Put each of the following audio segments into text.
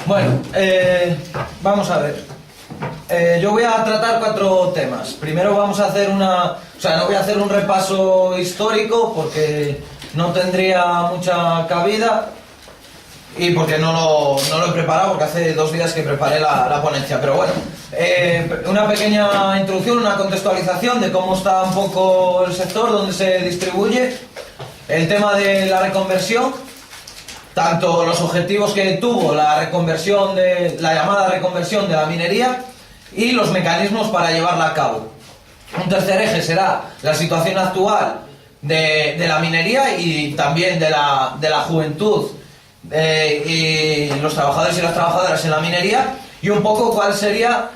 Bueno, vamos a ver. Yo voy a tratar 4 temas. Primero vamos a hacer no voy a hacer un repaso histórico porque no tendría mucha cabida y porque no lo he preparado, porque hace 2 días que preparé la ponencia. Pero bueno, una pequeña introducción, una contextualización de cómo está un poco el sector, dónde se distribuye, el tema de la reconversión, tanto los objetivos que tuvo la llamada reconversión de la minería y los mecanismos para llevarla a cabo. Un tercer eje será la situación actual de la minería y también de la juventud y los trabajadores y las trabajadoras en la minería, y un poco cuál sería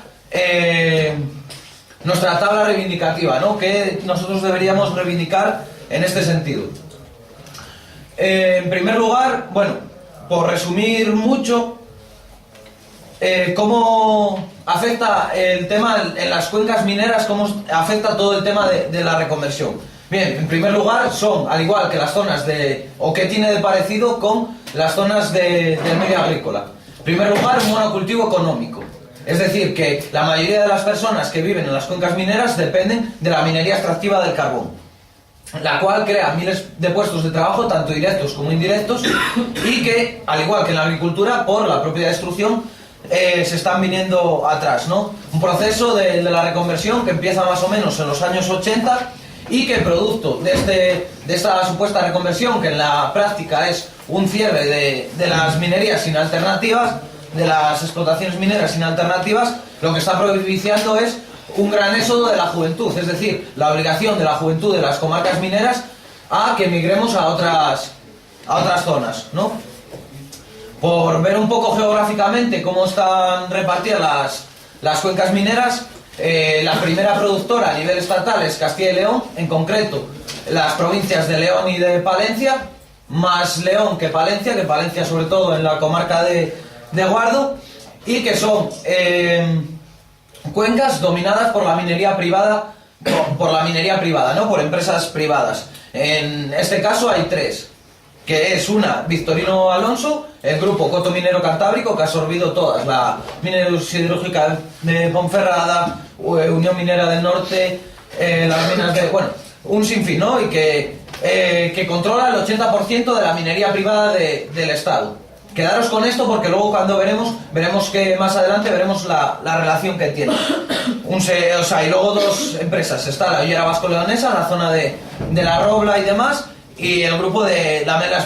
nuestra tabla reivindicativa, ¿no? Que nosotros deberíamos reivindicar en este sentido. En primer lugar, bueno, por resumir mucho, cómo afecta el tema en las cuencas mineras, cómo afecta todo el tema de la reconversión. Bien, en primer lugar, son, al igual que las zonas ¿qué tiene de parecido con las zonas del medio agrícola? En primer lugar, un monocultivo económico. Es decir, que la mayoría de las personas que viven en las cuencas mineras dependen de la minería extractiva del carbón, la cual crea miles de puestos de trabajo, tanto directos como indirectos, y que, al igual que en la agricultura, por la propia destrucción, se están viniendo atrás, ¿no? Un proceso de la reconversión que empieza más o menos en los años 80 y que, producto de esta supuesta reconversión, que en la práctica es un cierre de las minerías sin alternativas, de las explotaciones mineras sin alternativas, lo que está propiciando es un gran éxodo de la juventud, es decir, la obligación de la juventud de las comarcas mineras a que emigremos a otras zonas, ¿no? Por ver un poco geográficamente cómo están repartidas las cuencas mineras, la primera productora a nivel estatal es Castilla y León, en concreto las provincias de León y de Palencia, más León que Palencia sobre todo en la comarca de Guardo, y que son cuencas dominadas por la minería privada, ¿no? Por empresas privadas. En este caso hay 3, que es una, Victorino Alonso, el grupo Coto Minero Cantábrico, que ha absorbido todas, la minera siderúrgica de Ponferrada, Unión Minera del Norte, las minas bueno, un sinfín, ¿no? Y que controla el 80% de la minería privada del Estado. Quedaros con esto porque luego cuando veremos que más adelante veremos la relación que tiene. Y luego 2 empresas, está la Ollera Vasco-Leonesa, en la zona de La Robla y demás, y el grupo de Lamelas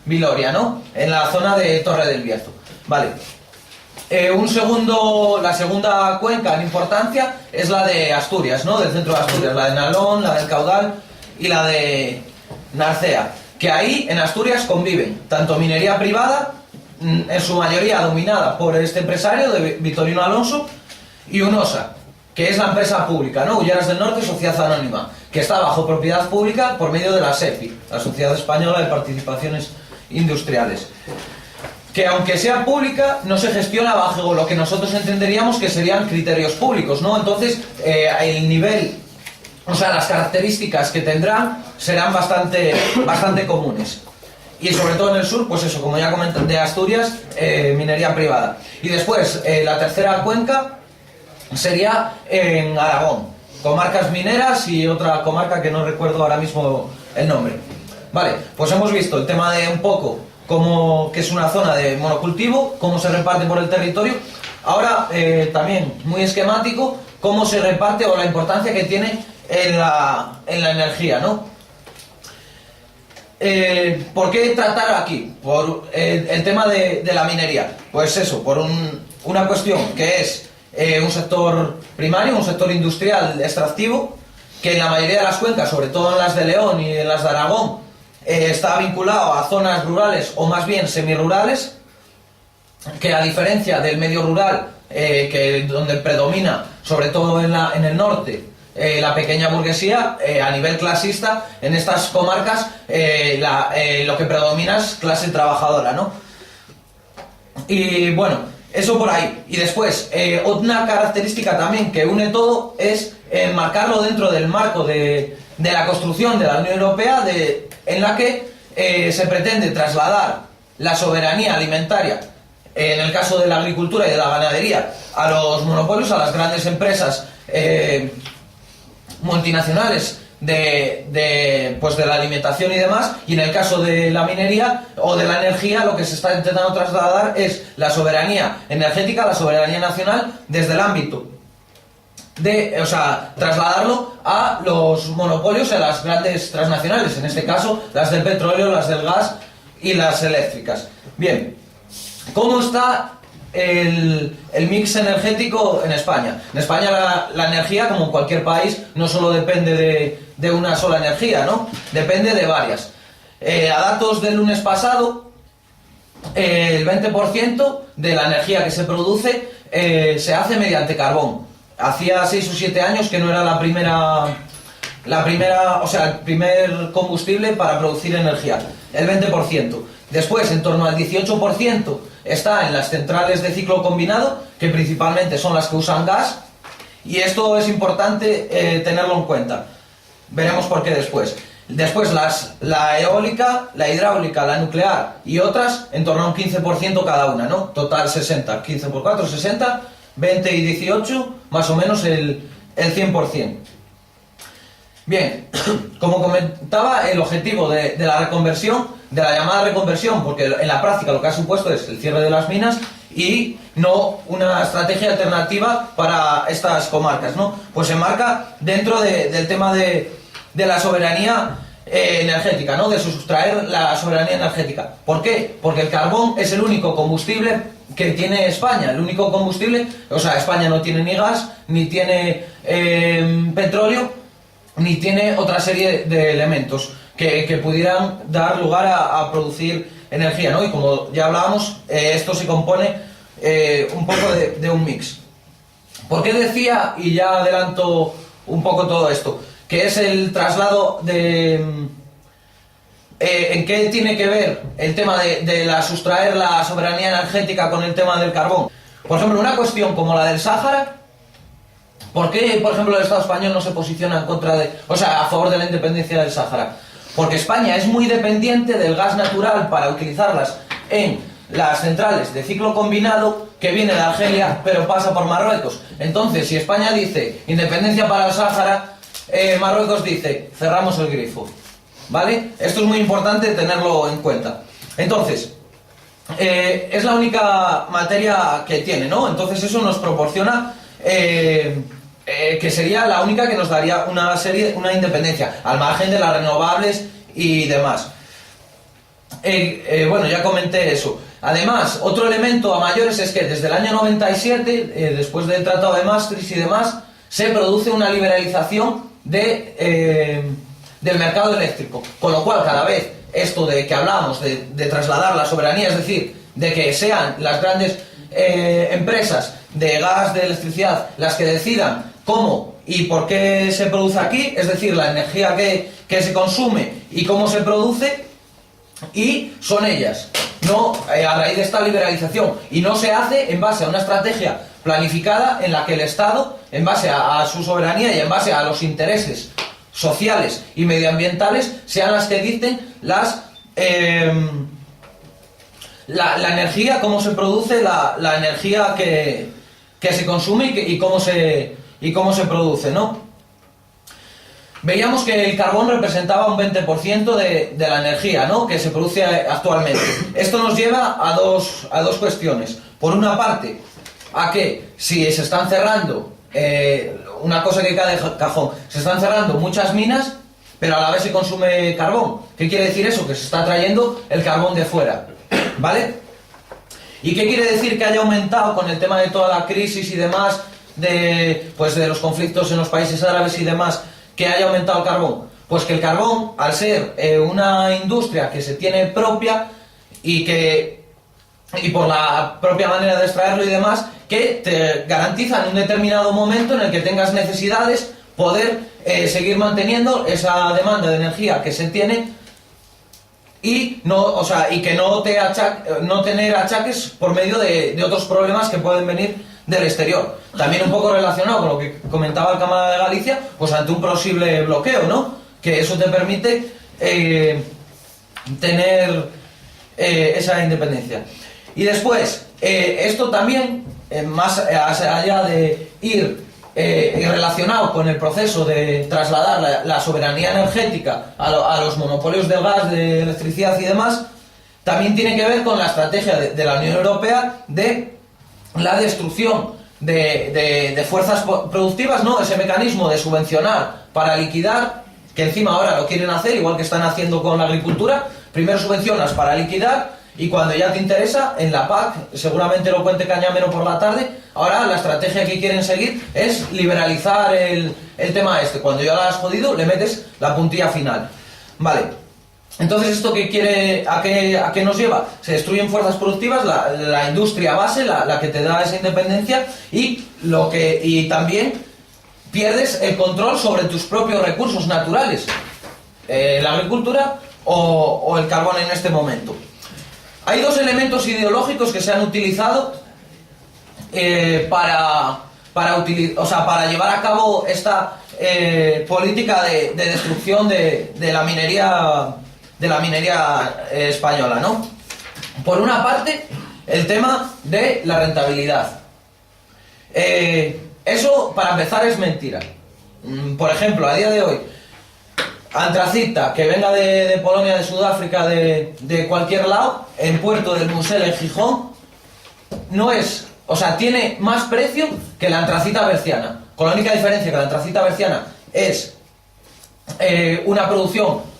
Viloria, ¿no? En la zona de Torre del Bierzo. Vale. La segunda cuenca en importancia es la de Asturias, ¿no? Del centro de Asturias, la de Nalón, la del Caudal y la de Narcea. Que ahí en Asturias conviven tanto minería privada, en su mayoría dominada por este empresario de Victorino Alonso, y UNOSA, que es la empresa pública, ¿no? Ulleras del Norte, Sociedad Anónima, que está bajo propiedad pública por medio de la SEPI, la Sociedad Española de Participaciones Industriales, que aunque sea pública no se gestiona bajo lo que nosotros entenderíamos que serían criterios públicos, ¿no? Entonces el nivel, las características que tendrán serán bastante comunes. Y sobre todo en el sur, pues eso, como ya comenté, de Asturias, minería privada. Y después, la tercera cuenca sería en Aragón, comarcas mineras y otra comarca que no recuerdo ahora mismo el nombre. Vale, pues hemos visto el tema de un poco que es una zona de monocultivo, cómo se reparte por el territorio. Ahora, también muy esquemático, cómo se reparte o la importancia que tiene en la energía, ¿no? ¿Por qué tratar aquí? Por el tema de la minería. Pues eso, por una cuestión que es un sector primario, un sector industrial extractivo, que en la mayoría de las cuencas, sobre todo en las de León y en las de Aragón, está vinculado a zonas rurales o más bien semirurales, que a diferencia del medio rural, donde predomina, sobre todo en el norte, la pequeña burguesía, a nivel clasista, en estas comarcas lo que predomina es clase trabajadora, ¿no? Y bueno, eso por ahí. Y después, una característica también que une todo es enmarcarlo dentro del marco de la construcción de la Unión Europea, en la que se pretende trasladar la soberanía alimentaria, en el caso de la agricultura y de la ganadería, a los monopolios, a las grandes empresas multinacionales pues de la alimentación y demás, y en el caso de la minería o de la energía, lo que se está intentando trasladar es la soberanía energética, la soberanía nacional, desde el ámbito o sea, trasladarlo a los monopolios, a las grandes transnacionales, en este caso las del petróleo, las del gas y las eléctricas. Bien, ¿cómo está el mix energético en España? En España la energía, como en cualquier país, no solo depende de una sola energía, ¿no? Depende de varias. A datos del lunes pasado, el 20% de la energía que se produce se hace mediante carbón. Hacía 6 o 7 años que no era la primera, o sea, el primer combustible para producir energía, el 20%. Después, en torno al 18% está en las centrales de ciclo combinado, que principalmente son las que usan gas, y esto es importante tenerlo en cuenta. Veremos por qué después. Después la eólica, la hidráulica, la nuclear y otras, en torno a un 15% cada una, ¿no? Total 60, 15 por 4, 60, 20 y 18, más o menos el 100%. Bien, como comentaba, el objetivo de la reconversión, de la llamada reconversión, porque en la práctica lo que ha supuesto es el cierre de las minas y no una estrategia alternativa para estas comarcas, ¿no? Pues se enmarca dentro del tema de la soberanía energética, ¿no? De sustraer la soberanía energética. ¿Por qué? Porque el carbón es el único combustible que tiene España, el único combustible, o sea, España no tiene ni gas, ni tiene petróleo, ni tiene otra serie de elementos que pudieran dar lugar a producir energía, ¿no? Y como ya hablábamos, esto se compone un poco de un mix. ¿Por qué decía, y ya adelanto un poco todo esto, que es el traslado de... ¿en qué tiene que ver el tema de sustraer la soberanía energética con el tema del carbón? Por ejemplo, una cuestión como la del Sáhara, ¿por qué, por ejemplo, el Estado español no se posiciona en contra a favor de la independencia del Sáhara? Porque España es muy dependiente del gas natural para utilizarlas en las centrales de ciclo combinado que viene de Argelia, pero pasa por Marruecos. Entonces, si España dice independencia para el Sáhara, Marruecos dice cerramos el grifo. ¿Vale? Esto es muy importante tenerlo en cuenta. Entonces, es la única materia que tiene, ¿no? Entonces eso nos proporciona que sería la única que nos daría una independencia, al margen de las renovables y demás. Bueno, ya comenté eso. Además, otro elemento a mayores es que desde el año 97, después del Tratado de Maastricht y demás, se produce una liberalización del mercado eléctrico, con lo cual cada vez esto de que hablamos de trasladar la soberanía, es decir, de que sean las grandes empresas de gas, de electricidad, las que decidan cómo y por qué se produce aquí, es decir, la energía que se consume y cómo se produce, y son ellas, no a raíz de esta liberalización, y no se hace en base a una estrategia planificada en la que el Estado, en base a su soberanía y en base a los intereses sociales y medioambientales, sean las que dicten la energía, cómo se produce la energía que se consume y cómo se produce, ¿no? Veíamos que el carbón representaba un 20% de la energía, ¿no?, que se produce actualmente. Esto nos lleva a dos cuestiones. Por una parte, a que si se están cerrando, una cosa que cae de cajón, se están cerrando muchas minas, pero a la vez se consume carbón. ¿Qué quiere decir eso? Que se está trayendo el carbón de fuera, ¿vale? ¿Y qué quiere decir que haya aumentado con el tema de toda la crisis y demás, de los conflictos en los países árabes y demás, que haya aumentado el carbón? Pues que el carbón, al ser una industria que se tiene propia y por la propia manera de extraerlo y demás, que te garantiza en un determinado momento en el que tengas necesidades poder seguir manteniendo esa demanda de energía que se tiene y que no tener achaques por medio de otros problemas que pueden venir del exterior. También un poco relacionado con lo que comentaba el Cámara de Galicia, pues ante un posible bloqueo, ¿no? Que eso te permite tener esa independencia. Y después, esto también, más allá de ir relacionado con el proceso de trasladar la soberanía energética a los monopolios del gas, de electricidad y demás, también tiene que ver con la estrategia de la Unión Europea de la destrucción de fuerzas productivas, ¿no? Ese mecanismo de subvencionar para liquidar, que encima ahora lo quieren hacer, igual que están haciendo con la agricultura. Primero subvencionas para liquidar y cuando ya te interesa, en la PAC, seguramente lo cuente Cañamero por la tarde, ahora la estrategia que quieren seguir es liberalizar el tema este. Cuando ya lo has jodido, le metes la puntilla final. Vale. Entonces, ¿esto qué quiere, a qué nos lleva? Se destruyen fuerzas productivas, la industria base, la que te da esa independencia, y también pierdes el control sobre tus propios recursos naturales, la agricultura o el carbón en este momento. Hay dos elementos ideológicos que se han utilizado para llevar a cabo esta política de destrucción de la minería española, ¿no? Por una parte, el tema de la rentabilidad. Eso, para empezar, es mentira. Por ejemplo, a día de hoy, antracita que venga de Polonia, de Sudáfrica, de cualquier lado, en Puerto del Musel, en Gijón, no es... O sea, tiene más precio que la antracita berciana. Con la única diferencia que la antracita berciana es una producción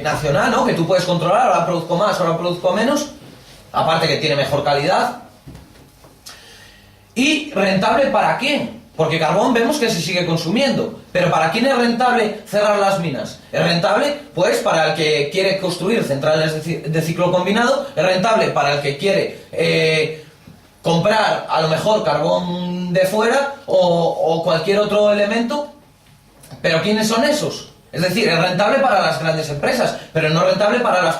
nacional, ¿no? Que tú puedes controlar, ahora produzco más, ahora produzco menos, aparte que tiene mejor calidad. ¿Y rentable para quién? Porque carbón vemos que se sigue consumiendo, pero ¿para quién es rentable cerrar las minas? Es rentable, pues, para el que quiere construir centrales de ciclo combinado, es rentable para el que quiere comprar a lo mejor carbón de fuera o cualquier otro elemento, pero ¿quiénes son esos? Es decir, es rentable para las grandes empresas, pero no rentable para la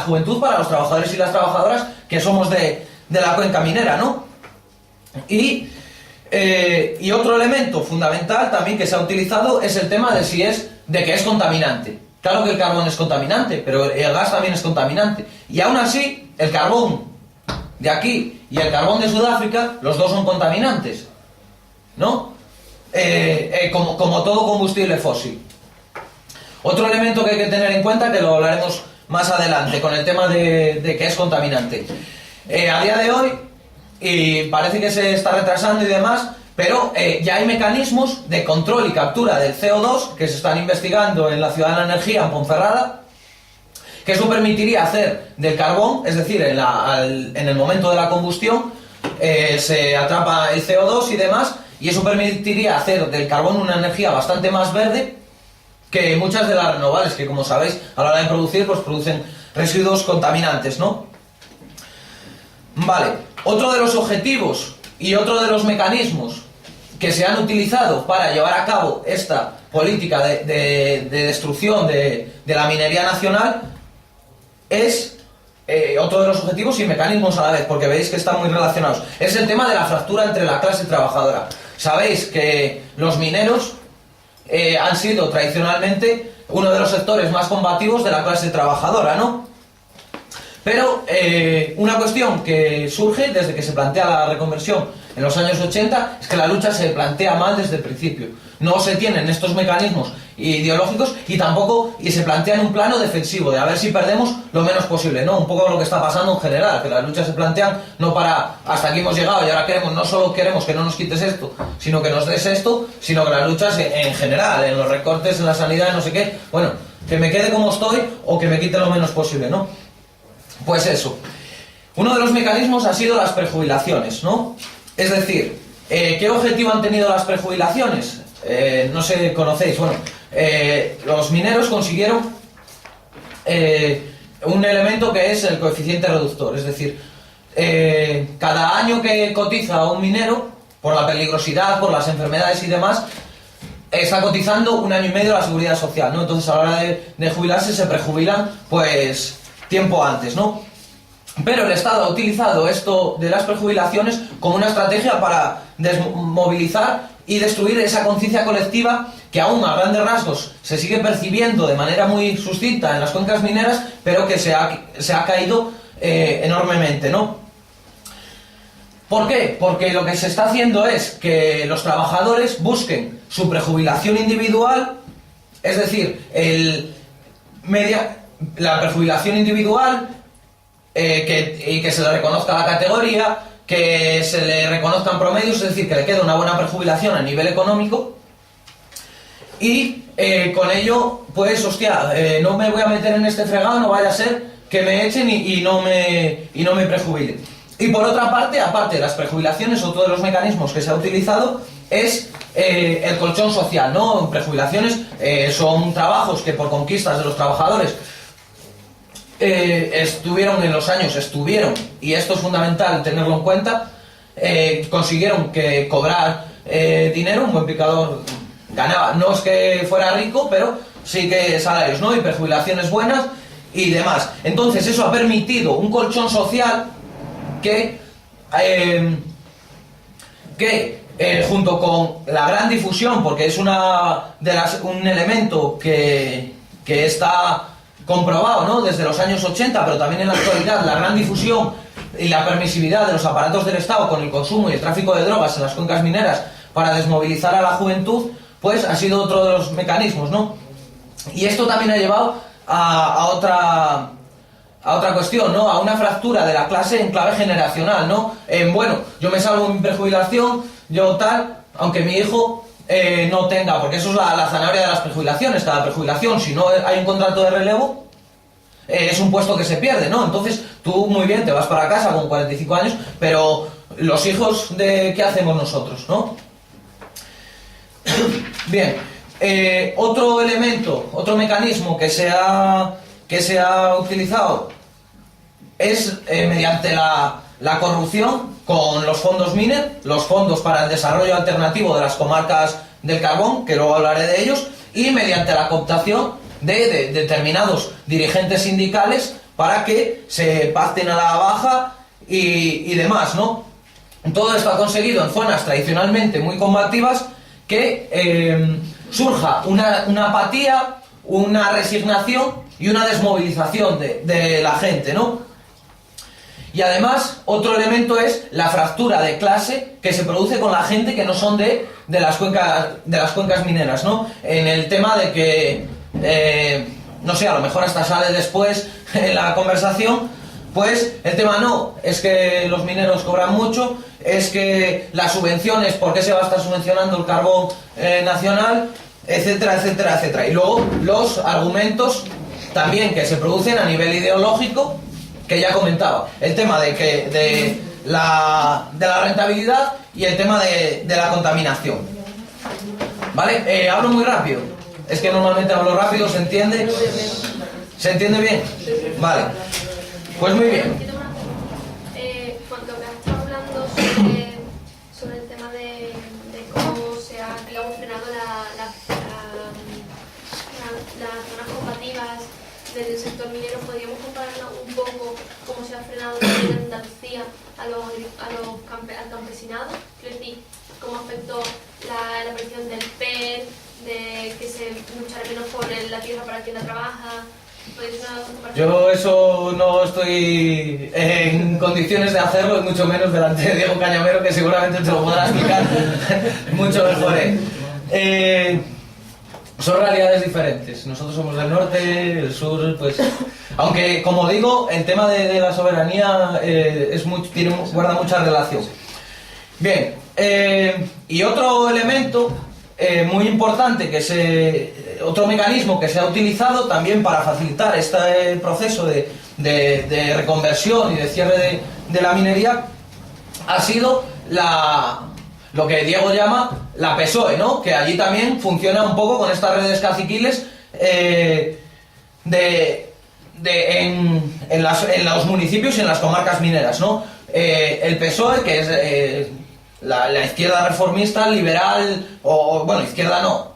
juventud, para los trabajadores y las trabajadoras que somos de la cuenca minera, ¿no? Y otro elemento fundamental también que se ha utilizado es el tema de que es contaminante. Claro que el carbón es contaminante, pero el gas también es contaminante. Y aún así, el carbón de aquí y el carbón de Sudáfrica, los dos son contaminantes, ¿no? Como todo combustible fósil. Otro elemento que hay que tener en cuenta, que lo hablaremos más adelante, con el tema de que es contaminante. A día de hoy, y parece que se está retrasando y demás, pero ya hay mecanismos de control y captura del CO2 que se están investigando en la Ciudad de la Energía, en Ponferrada, que eso permitiría hacer del carbón, es decir, en el momento de la combustión, se atrapa el CO2 y demás, y eso permitiría hacer del carbón una energía bastante más verde que muchas de las renovables, que como sabéis, a la hora de producir, pues producen residuos contaminantes, ¿no? Vale, otro de los objetivos y otro de los mecanismos que se han utilizado para llevar a cabo esta política de destrucción de la minería nacional es... otro de los objetivos y mecanismos a la vez, porque veis que están muy relacionados. Es el tema de la fractura entre la clase trabajadora. Sabéis que los mineros han sido tradicionalmente uno de los sectores más combativos de la clase trabajadora, ¿no? Pero una cuestión que surge desde que se plantea la reconversión en los años 80 es que la lucha se plantea mal desde el principio. No se tienen estos mecanismos ideológicos y se plantea en un plano defensivo, de a ver si perdemos lo menos posible, ¿no? Un poco lo que está pasando en general, que las luchas se plantean no para hasta aquí hemos llegado y ahora no solo queremos que no nos quites esto, sino que nos des esto, sino que las luchas en general, en los recortes, en la sanidad, no sé qué, bueno, que me quede como estoy o que me quite lo menos posible, ¿no? Pues eso. Uno de los mecanismos ha sido las prejubilaciones, ¿no? Es decir, ¿qué objetivo han tenido las prejubilaciones? No sé, conocéis, bueno, los mineros consiguieron un elemento que es el coeficiente reductor, es decir, cada año que cotiza un minero, por la peligrosidad, por las enfermedades y demás, está cotizando 1 año y medio la seguridad social, ¿no? Entonces a la hora de jubilarse se prejubilan, pues, tiempo antes, ¿no? Pero el Estado ha utilizado esto de las prejubilaciones como una estrategia para desmovilizar y destruir esa conciencia colectiva que aún a grandes rasgos se sigue percibiendo de manera muy sucinta en las cuencas mineras, pero que se ha caído enormemente, ¿no? ¿Por qué? Porque lo que se está haciendo es que los trabajadores busquen su prejubilación individual, es decir, la prejubilación individual, y que se le reconozca la categoría, que se le reconozcan promedios, es decir, que le quede una buena prejubilación a nivel económico, y con ello, pues, hostia, no me voy a meter en este fregado, no vaya a ser que me echen y no me prejubilen. Y por otra parte, aparte de las prejubilaciones, otro de los mecanismos que se ha utilizado es el colchón social, ¿no? Prejubilaciones son trabajos que por conquistas de los trabajadores estuvieron, y esto es fundamental tenerlo en cuenta, consiguieron que cobrar dinero, un buen picador ganaba, no es que fuera rico, pero sí que salarios, ¿no? Y prejubilaciones buenas y demás. Entonces eso ha permitido un colchón social que junto con la gran difusión, porque es un elemento que está comprobado, ¿no?, desde los años 80, pero también en la actualidad, la gran difusión y la permisividad de los aparatos del Estado con el consumo y el tráfico de drogas en las cuencas mineras para desmovilizar a la juventud, pues ha sido otro de los mecanismos, ¿no? Y esto también ha llevado a otra cuestión, ¿no? A una fractura de la clase en clave generacional, ¿no? Bueno, yo me salvo mi prejubilación, yo tal, aunque mi hijo no tenga, porque eso es la zanahoria de las prejubilaciones. Cada prejubilación, si no hay un contrato de relevo, es un puesto que se pierde, ¿no? Entonces tú muy bien te vas para casa con 45 años, pero los hijos ¿qué hacemos nosotros, no? Bien, otro elemento, otro mecanismo que se ha utilizado es mediante la corrupción con los fondos Miner, los fondos para el desarrollo alternativo de las comarcas del carbón, que luego hablaré de ellos, y mediante la cooptación de determinados dirigentes sindicales para que se pacten a la baja y demás, ¿no? Todo esto ha conseguido en zonas tradicionalmente muy combativas que surja una apatía, una resignación y una desmovilización de la gente, ¿no? Y además, otro elemento es la fractura de clase que se produce con la gente que no son de las cuencas mineras, ¿no? En el tema de que, no sé, a lo mejor hasta sale después en la conversación, pues el tema no es que los mineros cobran mucho, es que las subvenciones, ¿por qué se va a estar subvencionando el carbón nacional? Etcétera, etcétera, etcétera. Y luego los argumentos también que se producen a nivel ideológico, que ya comentaba, el tema de la rentabilidad y el tema de la contaminación. ¿Vale? Hablo muy rápido. Es que normalmente hablo rápido, ¿se entiende? ¿Se entiende bien? Vale. Pues muy bien. Cuando me has estado hablando sobre el tema de cómo se ha, digamos, frenado las zonas combativas del sector minero, ¿podríamos compararlo un poco cómo se ha frenado también en Andalucía al campesinado? Es decir, cómo afectó la aparición del PER, de que se luchara menos por la tierra para quien la trabaja. Yo eso no estoy en condiciones de hacerlo, y mucho menos delante de Diego Cañamero, que seguramente te lo podrá explicar mucho mejor. Son realidades diferentes. Nosotros somos del norte, el sur, pues... Aunque, como digo, el tema de la soberanía guarda mucha relación. Bien, y otro elemento muy importante, otro mecanismo que se ha utilizado también para facilitar este proceso de reconversión y de cierre de la minería, ha sido lo que Diego llama la PSOE, ¿no? Que allí también funciona un poco con estas redes caciquiles en los municipios y en las comarcas mineras, ¿no? El PSOE, que es la izquierda reformista, liberal, bueno, izquierda no,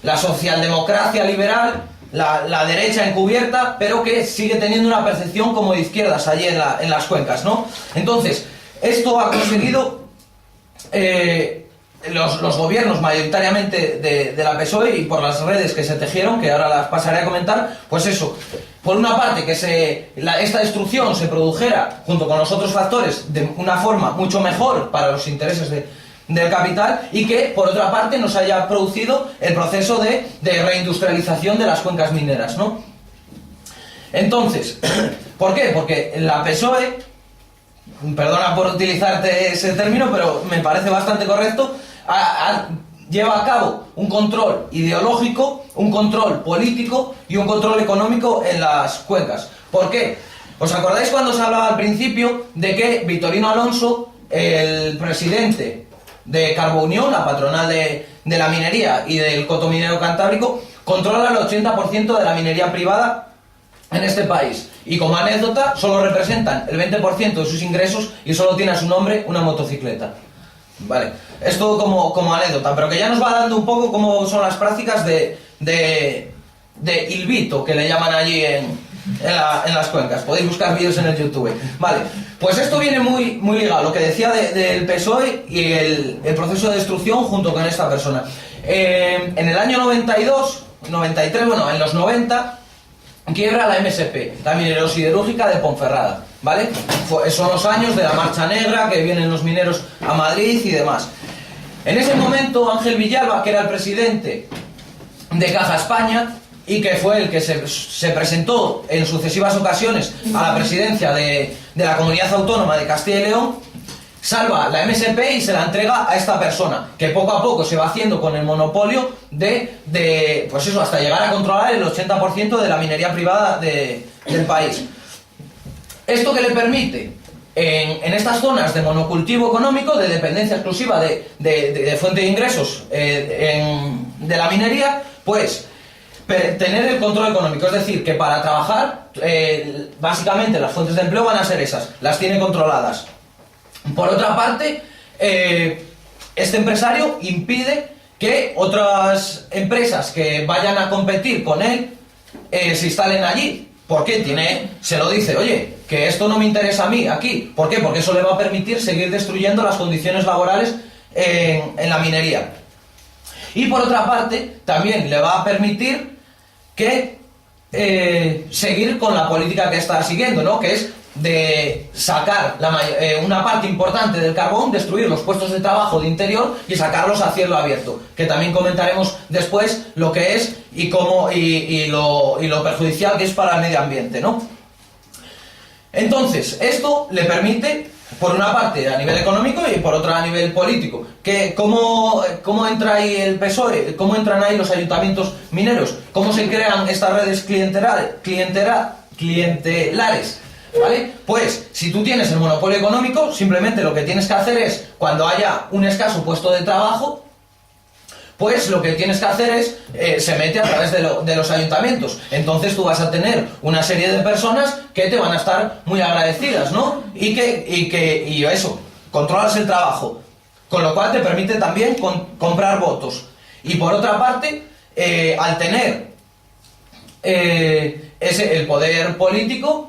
la socialdemocracia liberal, la derecha encubierta, pero que sigue teniendo una percepción como de izquierdas allí en las cuencas, ¿no? Entonces, esto ha conseguido los gobiernos mayoritariamente de la PSOE y por las redes que se tejieron, que ahora las pasaré a comentar, pues eso, por una parte que esta destrucción se produjera junto con los otros factores de una forma mucho mejor para los intereses del capital, y que por otra parte nos haya producido el proceso de reindustrialización de las cuencas mineras, ¿no? Entonces, ¿por qué? Porque la PSOE, perdona por utilizarte ese término, pero me parece bastante correcto, lleva a cabo un control ideológico, un control político y un control económico en las cuencas. ¿Por qué? ¿Os acordáis cuando se hablaba al principio de que Victorino Alonso, el presidente de Carbounión, la patronal de la minería y del coto minero cantábrico, controla el 80% de la minería privada en este país? Y como anécdota, solo representan el 20% de sus ingresos y solo tiene a su nombre una motocicleta. Vale, esto como anécdota, pero que ya nos va dando un poco cómo son las prácticas de ilbito, que le llaman allí en las cuencas. Podéis buscar vídeos en el YouTube. Vale, pues esto viene muy ligado, lo que decía del PSOE y el proceso de destrucción junto con esta persona. En el año 92, 93, bueno, en los 90... quiebra la MSP, la minerosiderúrgica de Ponferrada, ¿vale? Son los años de la Marcha Negra, que vienen los mineros a Madrid y demás. En ese momento, Ángel Villalba, que era el presidente de Caja España y que fue el que se presentó en sucesivas ocasiones a la presidencia de la Comunidad Autónoma de Castilla y León, salva la MSP y se la entrega a esta persona, que poco a poco se va haciendo con el monopolio pues eso, hasta llegar a controlar el 80% de la minería privada del país. ¿Esto qué le permite? En estas zonas de monocultivo económico, de dependencia exclusiva de fuente de ingresos de la minería, pues tener el control económico. Es decir, que para trabajar, básicamente las fuentes de empleo van a ser esas, las tiene controladas. Por otra parte, este empresario impide que otras empresas que vayan a competir con él se instalen allí. ¿Por qué? Se lo dice, oye, que esto no me interesa a mí aquí. ¿Por qué? Porque eso le va a permitir seguir destruyendo las condiciones laborales en la minería. Y por otra parte, también le va a permitir que seguir con la política que está siguiendo, ¿no? Que es de sacar una parte importante del carbón, destruir los puestos de trabajo de interior y sacarlos a cielo abierto, que también comentaremos después lo que es y cómo y lo perjudicial que es para el medio ambiente, ¿no? Entonces, esto le permite, por una parte a nivel económico y por otra a nivel político, que cómo entra ahí el PSOE, cómo entran ahí los ayuntamientos mineros, cómo se crean estas redes clientelares. ¿Vale? Pues, si tú tienes el monopolio económico, simplemente lo que tienes que hacer es, cuando haya un escaso puesto de trabajo, pues lo que tienes que hacer es, se mete a través de los ayuntamientos. Entonces tú vas a tener una serie de personas que te van a estar muy agradecidas, ¿no? Y eso, controlas el trabajo, con lo cual te permite también comprar votos. Y por otra parte, al tener el poder político,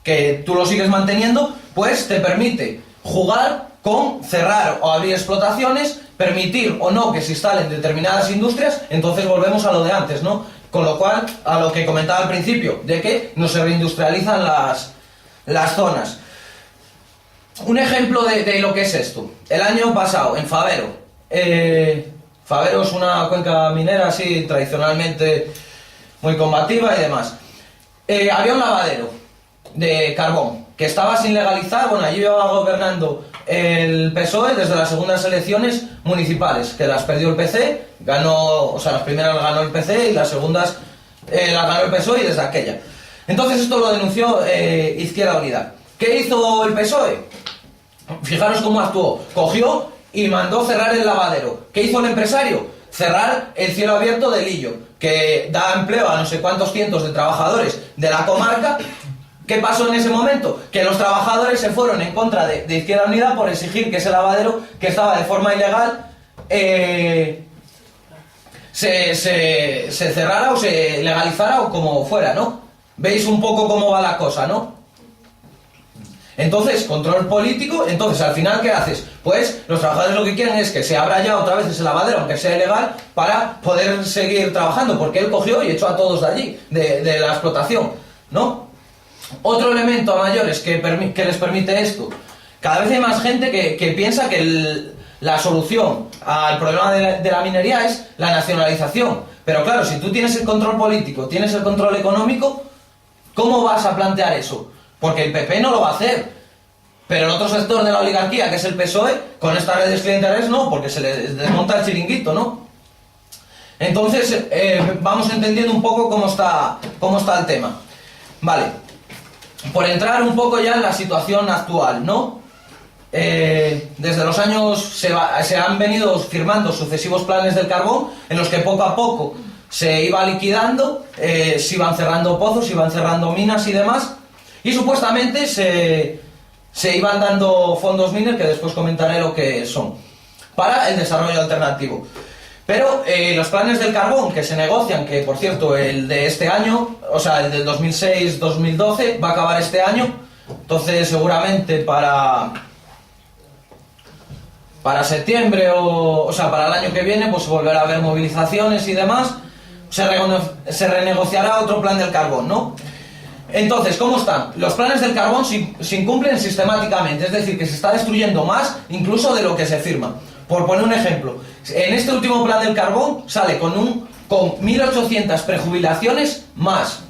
que tú lo sigues manteniendo, pues te permite jugar con cerrar o abrir explotaciones, permitir o no que se instalen determinadas industrias. Entonces volvemos a lo de antes, ¿no? Con lo cual, a lo que comentaba al principio, de que no se reindustrializan las zonas. Un ejemplo de lo que es esto. El año pasado, en Favero. Favero es una cuenca minera así, tradicionalmente muy combativa y demás. Había un lavadero de carbón que estaba sin legalizar. Bueno, allí iba gobernando el PSOE desde las segundas elecciones municipales, que las perdió el PC, las primeras las ganó el PC y las segundas las ganó el PSOE y desde aquella. Entonces esto lo denunció Izquierda Unida. ¿Qué hizo el PSOE? Fijaros cómo actuó. Cogió y mandó cerrar el lavadero. ¿Qué hizo el empresario? Cerrar el cielo abierto de Lillo, que da empleo a no sé cuántos cientos de trabajadores de la comarca. ¿Qué pasó en ese momento? Que los trabajadores se fueron en contra de Izquierda Unida por exigir que ese lavadero, que estaba de forma ilegal, se cerrara o se legalizara o como fuera, ¿no? ¿Veis un poco cómo va la cosa, no? Entonces, control político, entonces al final, ¿qué haces? Pues los trabajadores lo que quieren es que se abra ya otra vez ese lavadero, aunque sea ilegal, para poder seguir trabajando, porque él cogió y echó a todos de allí, de la explotación, ¿no? Otro elemento a mayores que les permite esto: cada vez hay más gente que piensa que la solución al problema de la minería es la nacionalización. Pero claro, si tú tienes el control político, tienes el control económico, ¿cómo vas a plantear eso? Porque el PP no lo va a hacer. Pero el otro sector de la oligarquía, que es el PSOE, con estas redes clientelares no, porque se les desmonta el chiringuito, ¿no? Entonces, vamos entendiendo un poco cómo está el tema. Vale. Por entrar un poco ya en la situación actual, ¿no? Desde los años se han venido firmando sucesivos planes del carbón en los que poco a poco se iba liquidando, se iban cerrando pozos, se iban cerrando minas y demás, y supuestamente se iban dando fondos miner, que después comentaré lo que son, para el desarrollo alternativo. Pero los planes del carbón que se negocian, que por cierto el de este año, o sea el del 2006-2012 va a acabar este año, entonces seguramente para septiembre o sea para el año que viene pues volverá a haber movilizaciones y demás, se renegociará otro plan del carbón, ¿no? Entonces, ¿cómo están? Los planes del carbón se incumplen sistemáticamente, es decir, que se está destruyendo más incluso de lo que se firma. Por poner un ejemplo, en este último plan del carbón sale con 1.800 prejubilaciones más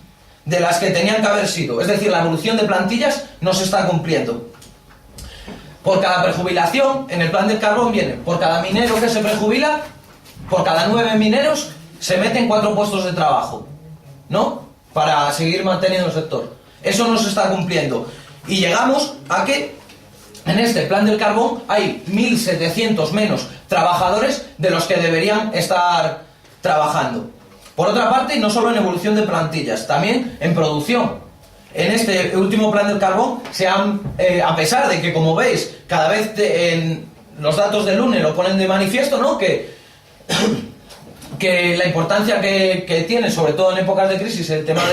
de las que tenían que haber sido. Es decir, la evolución de plantillas no se está cumpliendo. Por cada prejubilación, en el plan del carbón viene, por cada minero que se prejubila, por cada 9 mineros, se meten 4 puestos de trabajo, ¿no? Para seguir manteniendo el sector. Eso no se está cumpliendo. Y llegamos a que en este plan del carbón hay 1.700 menos trabajadores de los que deberían estar trabajando. Por otra parte, no solo en evolución de plantillas, también en producción. En este último plan del carbón a pesar de que, como veis, cada vez en los datos del UNE lo ponen de manifiesto, ¿no? Que la importancia que tiene, sobre todo en épocas de crisis, el tema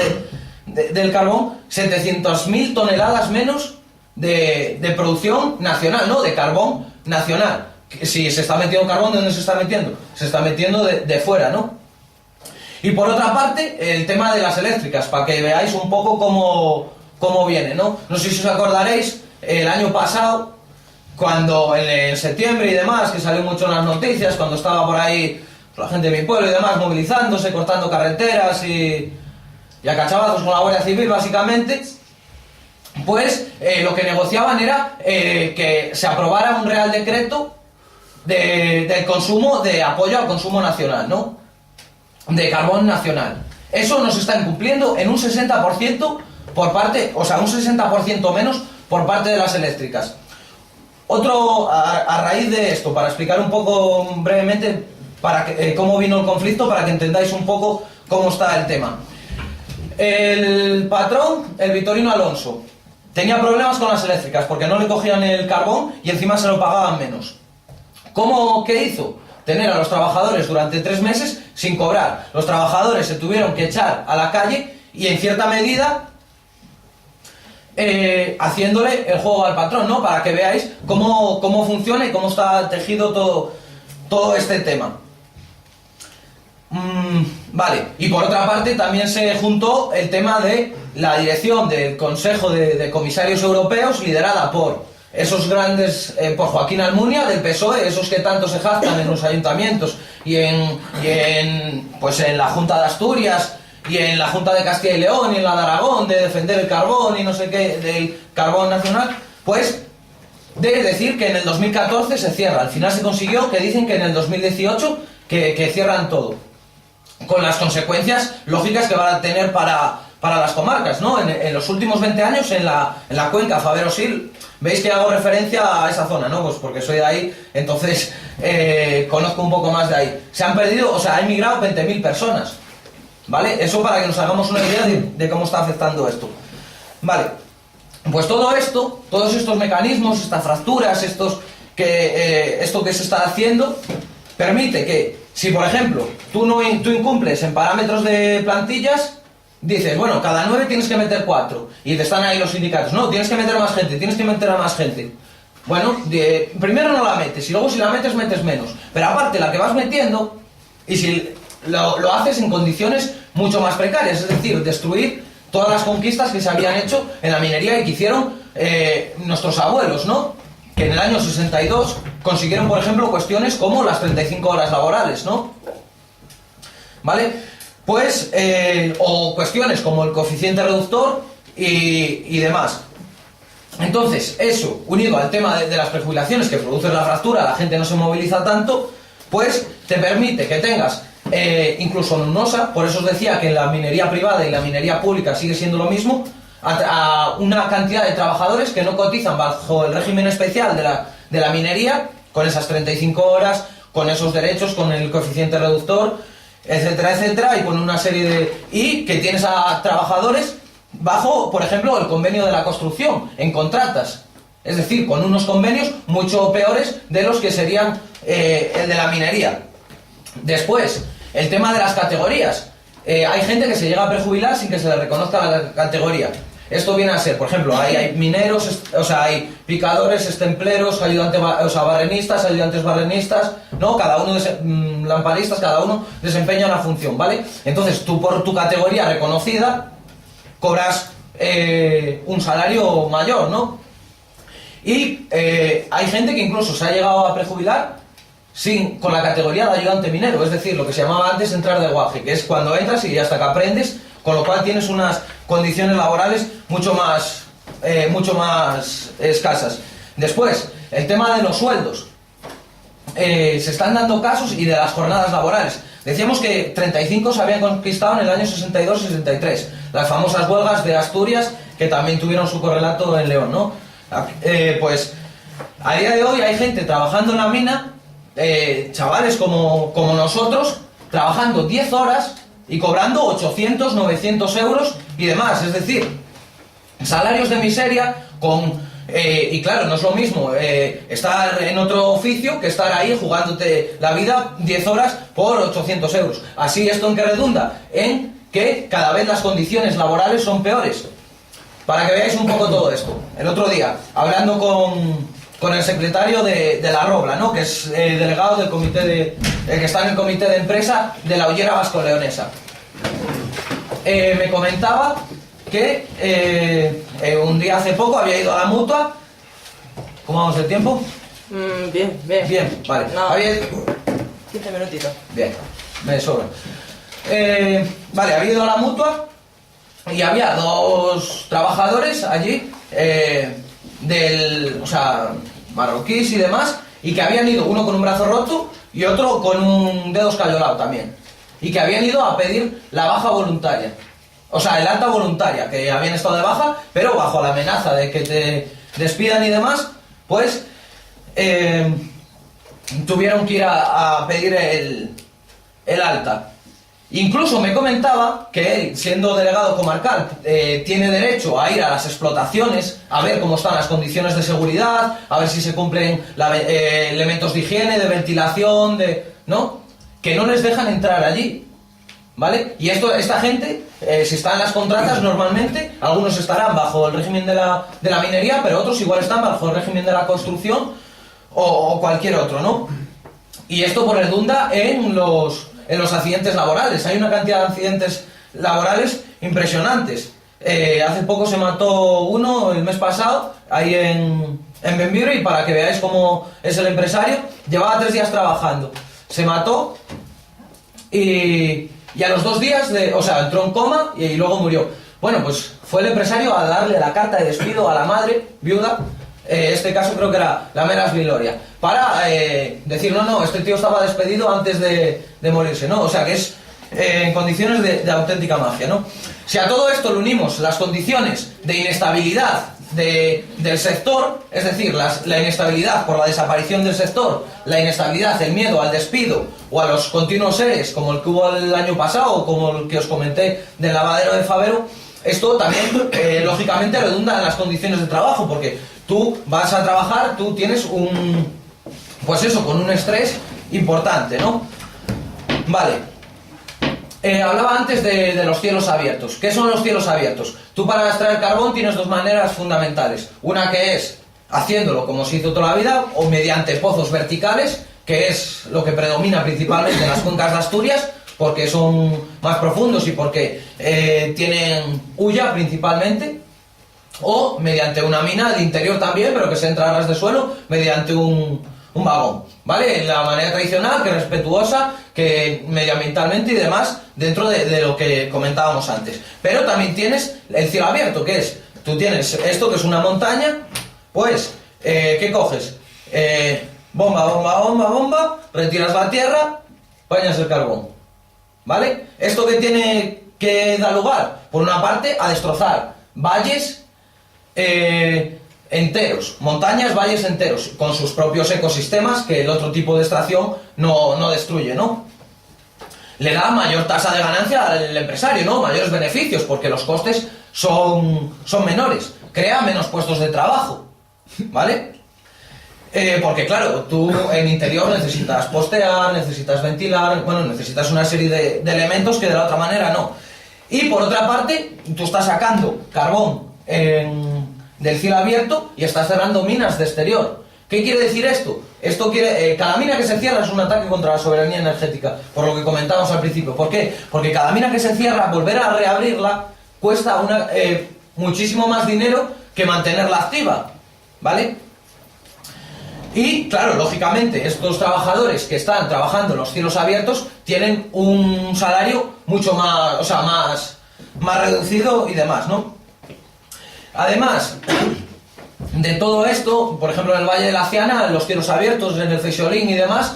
del carbón, 700.000 toneladas menos de producción nacional, ¿no? De carbón nacional. Si se está metiendo carbón, ¿de dónde se está metiendo? Se está metiendo de fuera, ¿no? Y por otra parte, el tema de las eléctricas, para que veáis un poco cómo viene, ¿no? No sé si os acordaréis, el año pasado, cuando en septiembre y demás, que salió mucho en las noticias, cuando estaba por ahí la gente de mi pueblo y demás movilizándose, cortando carreteras y a cachavazos con la Guardia Civil, básicamente, pues lo que negociaban era que se aprobara un real decreto del consumo, de apoyo al consumo nacional, ¿no? De carbón nacional. Eso no se está incumpliendo en un 60% por parte, o sea, un 60% menos por parte de las eléctricas. A raíz de esto, para explicar un poco brevemente cómo vino el conflicto, para que entendáis un poco cómo está el tema. El patrón, el Vitorino Alonso, tenía problemas con las eléctricas porque no le cogían el carbón y encima se lo pagaban menos. ¿Qué hizo? Tener a los trabajadores durante 3 meses sin cobrar. Los trabajadores se tuvieron que echar a la calle y en cierta medida haciéndole el juego al patrón, ¿no? Para que veáis cómo funciona y cómo está tejido todo este tema. Vale, y por otra parte también se juntó el tema de la dirección del Consejo de Comisarios Europeos, liderada por esos grandes, por Joaquín Almunia del PSOE, esos que tanto se jactan en los ayuntamientos y en la Junta de Asturias y en la Junta de Castilla y León y en la de Aragón, de defender el carbón y no sé qué, del carbón nacional, pues de decir que en el 2014 se cierra. Al final se consiguió que dicen que en el 2018 que cierran todo, con las consecuencias lógicas que van a tener para las comarcas, ¿no? En los últimos 20 años en la cuenca Fabero-Sil, veis que hago referencia a esa zona, ¿no? Pues porque soy de ahí, entonces conozco un poco más de ahí. Se han perdido, o sea, ha emigrado 20.000 personas, ¿vale? Eso para que nos hagamos una idea de cómo está afectando esto. Vale, pues todo esto, todos estos mecanismos, estas fracturas, esto que se está haciendo, permite que, si por ejemplo tú incumples en parámetros de plantillas, dices, bueno, cada 9 tienes que meter 4, y te están ahí los sindicatos, no, tienes que meter a más gente, tienes que meter a más gente. Bueno, primero no la metes, y luego si la metes, metes menos. Pero aparte, la que vas metiendo, y si lo haces en condiciones mucho más precarias, es decir, destruir todas las conquistas que se habían hecho en la minería y que hicieron nuestros abuelos, ¿no? Que en el año 62 consiguieron, por ejemplo, cuestiones como las 35 horas laborales, ¿no? ¿Vale? Pues, o cuestiones como el coeficiente reductor y demás. Entonces, eso, unido al tema de las prejubilaciones que producen la fractura, la gente no se moviliza tanto, pues te permite que tengas, incluso en UNOSA, por eso os decía que en la minería privada y la minería pública sigue siendo lo mismo, a una cantidad de trabajadores que no cotizan bajo el régimen especial de la minería, con esas 35 horas, con esos derechos, con el coeficiente reductor, etcétera, etcétera, y con una serie de... y que tienes a trabajadores bajo, por ejemplo, el convenio de la construcción, en contratas, es decir, con unos convenios mucho peores de los que serían el de la minería. Después, el tema de las categorías. Hay gente que se llega a prejubilar sin que se le reconozca la categoría. Esto viene a ser, por ejemplo, hay mineros, o sea, hay picadores, estempleros, barrenistas, ayudantes barrenistas, ¿no? Cada uno, lamparistas, cada uno desempeña una función, ¿vale? Entonces, tú por tu categoría reconocida cobras un salario mayor, ¿no? Y hay gente que incluso se ha llegado a prejubilar con la categoría de ayudante minero, es decir, lo que se llamaba antes entrar de guaje, que es cuando entras y hasta que aprendes, con lo cual tienes unas condiciones laborales mucho más escasas. Después, el tema de los sueldos. Se están dando casos y de las jornadas laborales. Decíamos que 35 se habían conquistado en el año 62-63. Las famosas huelgas de Asturias, que también tuvieron su correlato en León, ¿no? Pues a día de hoy hay gente trabajando en la mina, chavales como nosotros, trabajando 10 horas y cobrando 800, 900 euros y demás. Es decir, salarios de miseria y claro, no es lo mismo estar en otro oficio que estar ahí jugándote la vida 10 horas por 800 euros. Así, ¿esto en qué redunda? En que cada vez las condiciones laborales son peores. Para que veáis un poco todo esto. El otro día, hablando con el secretario de la Robla, ¿no? Que es delegado del comité que está en el comité de empresa de la Ollera Vasco-Leonesa. Me comentaba que un día hace poco había ido a la Mutua. ¿Cómo vamos de tiempo? Bien. Bien, vale. No, 15 minutitos. Bien, me sobra. Vale, había ido a la Mutua y había 2 trabajadores allí, marroquíes y demás, y que habían ido, uno con un brazo roto y otro con un dedo escayolado también, y que habían ido a pedir la baja voluntaria, o sea, el alta voluntaria, que habían estado de baja, pero bajo la amenaza de que te despidan y demás, pues tuvieron que ir a pedir el alta. Incluso me comentaba que él, siendo delegado comarcal, tiene derecho a ir a las explotaciones, a ver cómo están las condiciones de seguridad, a ver si se cumplen elementos de higiene, de ventilación, ¿no? Que no les dejan entrar allí, ¿vale? Y esta gente, si está en las contratas, normalmente, algunos estarán bajo el régimen de la minería, pero otros igual están bajo el régimen de la construcción o cualquier otro, ¿no? Y esto pues redunda en los accidentes laborales. Hay una cantidad de accidentes laborales impresionantes. Hace poco se mató uno, el mes pasado, ahí en Benvibre, y para que veáis cómo es el empresario, llevaba 3 días trabajando. Se mató y a los 2 días, entró en coma y luego murió. Bueno, pues fue el empresario a darle la carta de despido a la madre, viuda, este caso creo que era la Meras Viloria, para decir, no, este tío estaba despedido antes de morirse, ¿no? O sea, que es en condiciones de auténtica mafia, ¿no? Si a todo esto le unimos las condiciones de inestabilidad del sector, es decir, la inestabilidad por la desaparición del sector, la inestabilidad, el miedo al despido o a los continuos ERES, como el que hubo el año pasado, o como el que os comenté del lavadero de Favero, esto también, lógicamente, redunda en las condiciones de trabajo, porque tú vas a trabajar, tú tienes con un estrés importante, ¿no? Vale. hablaba antes de los cielos abiertos. ¿Qué son los cielos abiertos? Tú para extraer carbón tienes dos maneras fundamentales. Una que es haciéndolo como se hizo toda la vida, o mediante pozos verticales, que es lo que predomina principalmente en las cuencas de Asturias, porque son más profundos y porque tienen hulla principalmente, o mediante una mina de interior también, pero que se entra a ras de suelo, mediante un vagón, ¿vale? La manera tradicional, que es respetuosa, que medioambientalmente y demás, dentro de lo que comentábamos antes. Pero también tienes el cielo abierto, que es, tú tienes esto que es una montaña, pues, ¿qué coges? Bomba, retiras la tierra, bañas el carbón, ¿vale? Esto que tiene que dar lugar, por una parte, a destrozar valles enteros, montañas, valles enteros, con sus propios ecosistemas que el otro tipo de extracción no destruye, ¿no? Le da mayor tasa de ganancia al empresario, ¿no? Mayores beneficios, porque los costes son menores, crea menos puestos de trabajo, ¿vale? Porque claro, tú en interior necesitas postear, necesitas ventilar, bueno, necesitas una serie de elementos que de la otra manera no. Y por otra parte, tú estás sacando carbón del cielo abierto y estás cerrando minas de exterior. ¿Qué quiere decir esto? Esto quiere, cada mina que se cierra es un ataque contra la soberanía energética, por lo que comentábamos al principio. ¿Por qué? Porque cada mina que se cierra, volver a reabrirla, cuesta muchísimo más dinero que mantenerla activa, ¿vale? Y claro, lógicamente, estos trabajadores que están trabajando en los cielos abiertos tienen un salario mucho más, o sea, más reducido y demás, ¿no? Además de todo esto, por ejemplo, en el Valle de la Ciana, en los cielos abiertos, en el Feixolín y demás,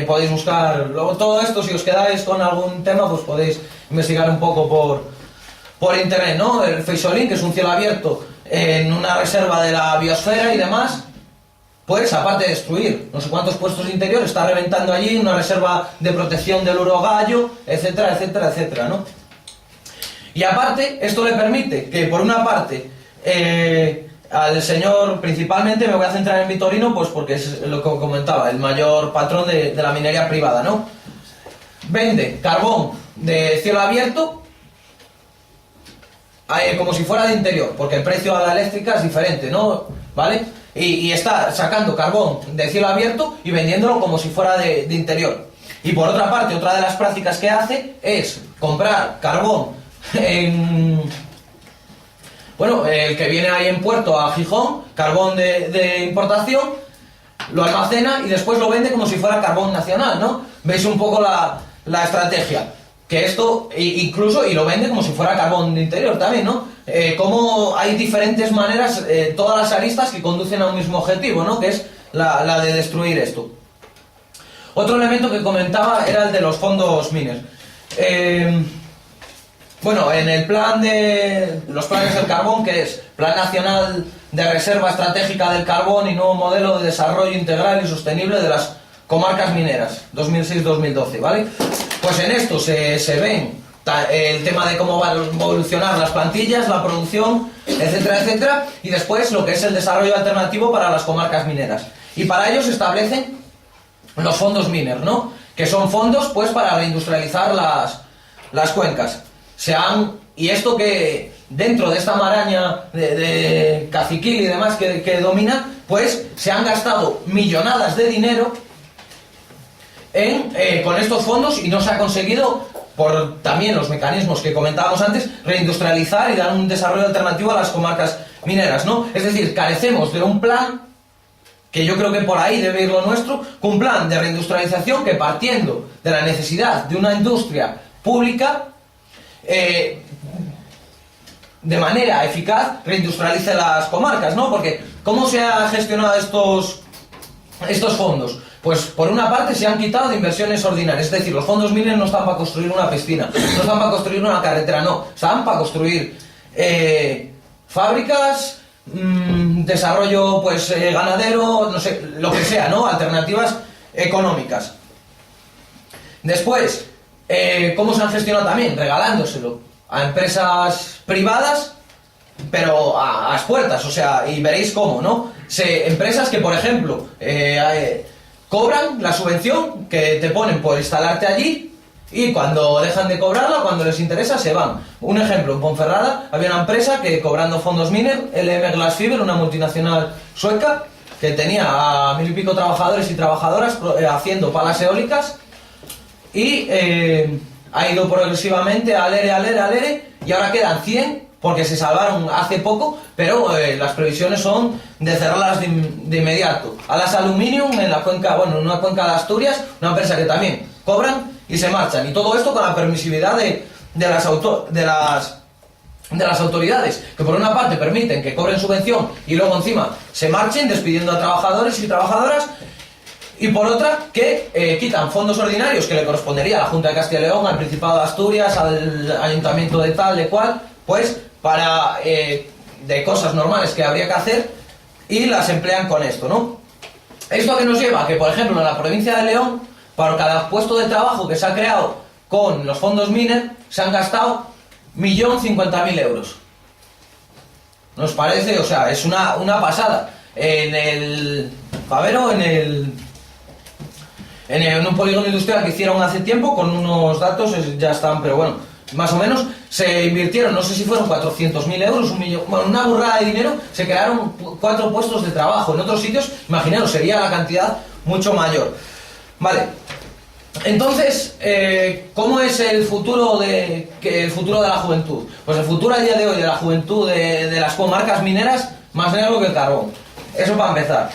podéis buscar luego todo esto. Si os quedáis con algún tema, pues podéis investigar un poco por internet, ¿no? El Feixolín, que es un cielo abierto en una reserva de la biosfera y demás, pues aparte de destruir no sé cuántos puestos de interior, está reventando allí una reserva de protección del urogallo, etcétera, etcétera, etcétera, ¿no? Y aparte, esto le permite que, por una parte, al señor, principalmente me voy a centrar en Vitorino, pues porque es lo que comentaba, el mayor patrón de la minería privada, ¿no? Vende carbón de cielo abierto como si fuera de interior, porque el precio a la eléctrica es diferente, ¿no? ¿Vale? Y está sacando carbón de cielo abierto y vendiéndolo como si fuera de interior. Y por otra parte, otra de las prácticas que hace es comprar carbón bueno, el que viene ahí en puerto a Gijón, carbón de importación, lo almacena y después lo vende como si fuera carbón nacional, ¿no? Veis un poco la estrategia. Que esto, incluso, y lo vende como si fuera carbón de interior también, ¿no? Como hay diferentes maneras, todas las aristas que conducen a un mismo objetivo, ¿no? Que es la de destruir esto. Otro elemento que comentaba era el de los fondos miners. Bueno, en el plan de los planes del carbón, que es Plan Nacional de Reserva Estratégica del Carbón y Nuevo Modelo de Desarrollo Integral y Sostenible de las Comarcas Mineras, 2006-2012, ¿vale? Pues en esto se ven el tema de cómo van a evolucionar las plantillas, la producción, etcétera, etcétera, y después lo que es el desarrollo alternativo para las comarcas mineras. Y para ello se establecen los fondos miner, ¿no? Que son fondos, pues, para reindustrializar las cuencas. Y esto que dentro de esta maraña de caciquil y demás que domina, pues se han gastado millonadas de dinero con estos fondos y no se ha conseguido, por también los mecanismos que comentábamos antes, reindustrializar y dar un desarrollo alternativo a las comarcas mineras, ¿no? Es decir, carecemos de un plan, que yo creo que por ahí debe ir lo nuestro, un plan de reindustrialización que, partiendo de la necesidad de una industria pública, de manera eficaz reindustrialice las comarcas, ¿no? Porque ¿cómo se han gestionado estos fondos? Pues por una parte se han quitado de inversiones ordinarias, es decir, los fondos miners no están para construir una piscina, no están para construir una carretera, no, están para construir fábricas, desarrollo pues ganadero, no sé, lo que sea, ¿no? Alternativas económicas. Después, ¿cómo se han gestionado también? Regalándoselo a empresas privadas, pero a expuertas, o sea, y veréis cómo, ¿no? Empresas que, por ejemplo, cobran la subvención que te ponen por instalarte allí y cuando dejan de cobrarla, cuando les interesa, se van. Un ejemplo, en Ponferrada había una empresa que, cobrando fondos Miner, LM Glasfiber, una multinacional sueca, que tenía a 1000 y pico trabajadores y trabajadoras haciendo palas eólicas, y ha ido progresivamente al ERE, y ahora quedan 100 porque se salvaron hace poco, pero las previsiones son de cerrarlas de inmediato. Alas Aluminium en la cuenca, bueno, en una cuenca de Asturias, una empresa que también cobran y se marchan, y todo esto con la permisividad de las autoridades, que por una parte permiten que cobren subvención y luego encima se marchen despidiendo a trabajadores y trabajadoras, y por otra que quitan fondos ordinarios que le correspondería a la Junta de Castilla y León, al Principado de Asturias, al Ayuntamiento de tal, de cual, pues para de cosas normales que habría que hacer, y las emplean con esto, ¿no? Esto que nos lleva a que, por ejemplo, en la provincia de León, para cada puesto de trabajo que se ha creado con los fondos Miner, se han gastado 1.050.000 euros. ¿Nos parece? O sea, es una pasada. En el Favero, en un polígono industrial que hicieron hace tiempo, con unos datos, ya están, pero bueno, más o menos, se invirtieron, no sé si fueron 400.000 euros, 1 millón, bueno, una burrada de dinero, se crearon 4 puestos de trabajo. En otros sitios, imaginaos, sería la cantidad mucho mayor. Vale. Entonces, ¿cómo es el futuro de la juventud? Pues el futuro a día de hoy de la juventud de las comarcas mineras, más negro que el carbón. Eso para empezar.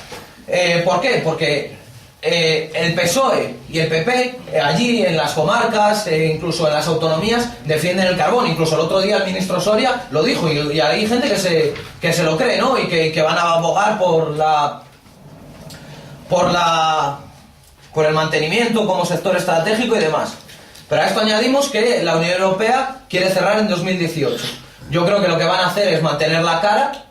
¿Por qué? Porque el PSOE y el PP, allí en las comarcas, incluso en las autonomías, defienden el carbón. Incluso el otro día el ministro Soria lo dijo, y hay gente que se lo cree, ¿no? Y que van a abogar por el mantenimiento como sector estratégico y demás. Pero a esto añadimos que la Unión Europea quiere cerrar en 2018. Yo creo que lo que van a hacer es mantener la cara,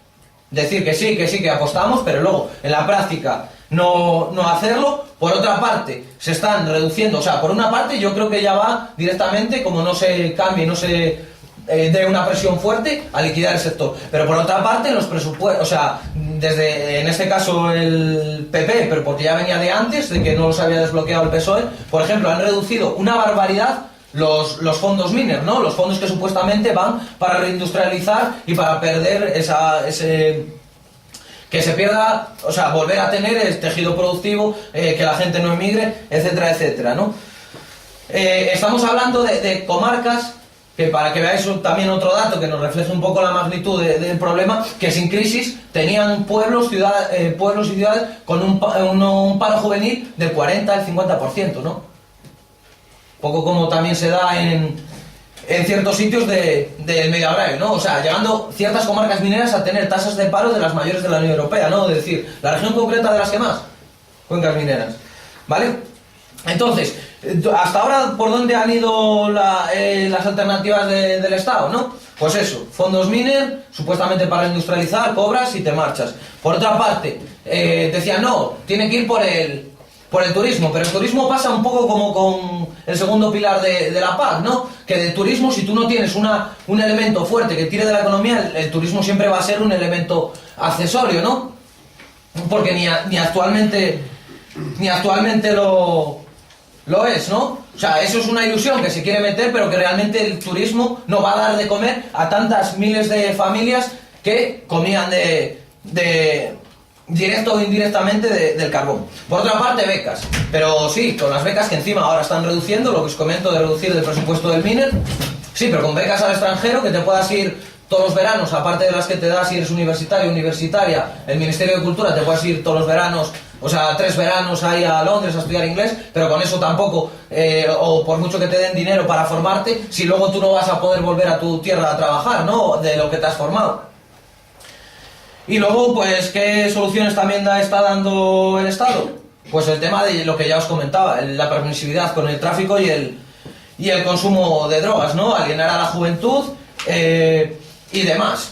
decir que sí, que apostamos, pero luego en la práctica no hacerlo. Por otra parte, se están reduciendo, o sea, por una parte yo creo que ya va directamente, como no se cambie, no se dé una presión fuerte, a liquidar el sector. Pero por otra parte, en los presupuestos, o sea, desde, en este caso el PP, pero porque ya venía de antes, de que no los había desbloqueado el PSOE, por ejemplo, han reducido una barbaridad los fondos Miner, ¿no? Los fondos que supuestamente van para reindustrializar y para perder que se pierda, o sea, volver a tener el tejido productivo, que la gente no emigre, etcétera, etcétera, ¿no? Estamos hablando de comarcas que, para que veáis también otro dato que nos refleja un poco la magnitud del problema, que sin crisis tenían pueblos y ciudades con un paro juvenil del 40 al 50%, ¿no? Poco como también se da en ciertos sitios del medio agrario, ¿no? O sea, llegando ciertas comarcas mineras a tener tasas de paro de las mayores de la Unión Europea, ¿no? Es decir, la región concreta de las que más, cuencas mineras, ¿vale? Entonces, hasta ahora, ¿por dónde han ido las alternativas del Estado, no? Pues eso, fondos Miner, supuestamente para industrializar, cobras y te marchas. Por otra parte, decían, no, tiene que ir por el turismo, pero el turismo pasa un poco como con el segundo pilar de la PAC, ¿no? Que del turismo, si tú no tienes un elemento fuerte que tire de la economía, el turismo siempre va a ser un elemento accesorio, ¿no? Porque ni actualmente lo es, ¿no? O sea, eso es una ilusión que se quiere meter, pero que realmente el turismo no va a dar de comer a tantas miles de familias que comían directo o indirectamente del carbón. Por otra parte, becas. Pero sí, con las becas que encima ahora están reduciendo, lo que os comento de reducir el presupuesto del Miner, sí, pero con becas al extranjero, que te puedas ir todos los veranos, aparte de las que te das si eres universitario o universitaria, el Ministerio de Cultura, te puedes ir todos los veranos, o sea, 3 veranos ahí a Londres a estudiar inglés, pero con eso tampoco, o por mucho que te den dinero para formarte, si luego tú no vas a poder volver a tu tierra a trabajar, ¿no? De lo que te has formado. Y luego, pues, ¿qué soluciones también está dando el Estado? Pues el tema de lo que ya os comentaba, la permisividad con el tráfico y el consumo de drogas, ¿no? Alienar a la juventud y demás.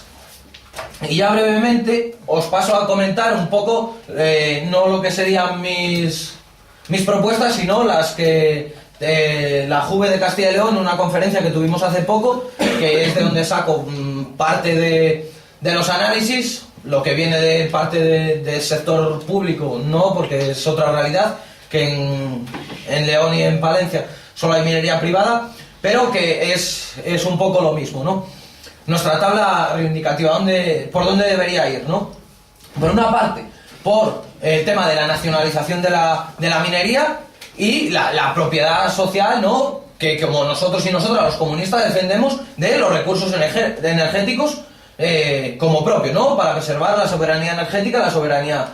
Y ya brevemente os paso a comentar un poco, no lo que serían mis propuestas, sino las que la Juve de Castilla y León, una conferencia que tuvimos hace poco, que es de donde saco parte de los análisis. Lo que viene de parte del sector público no, porque es otra realidad que en León y en Palencia solo hay minería privada, pero que es un poco lo mismo, ¿no? Nuestra tabla reivindicativa, ¿por dónde debería ir, no? Por una parte, por el tema de la nacionalización de la minería y la propiedad social, ¿no? Que como nosotros y nosotras, los comunistas, defendemos de los recursos energéticos como propio, ¿no? Para preservar la soberanía energética, la soberanía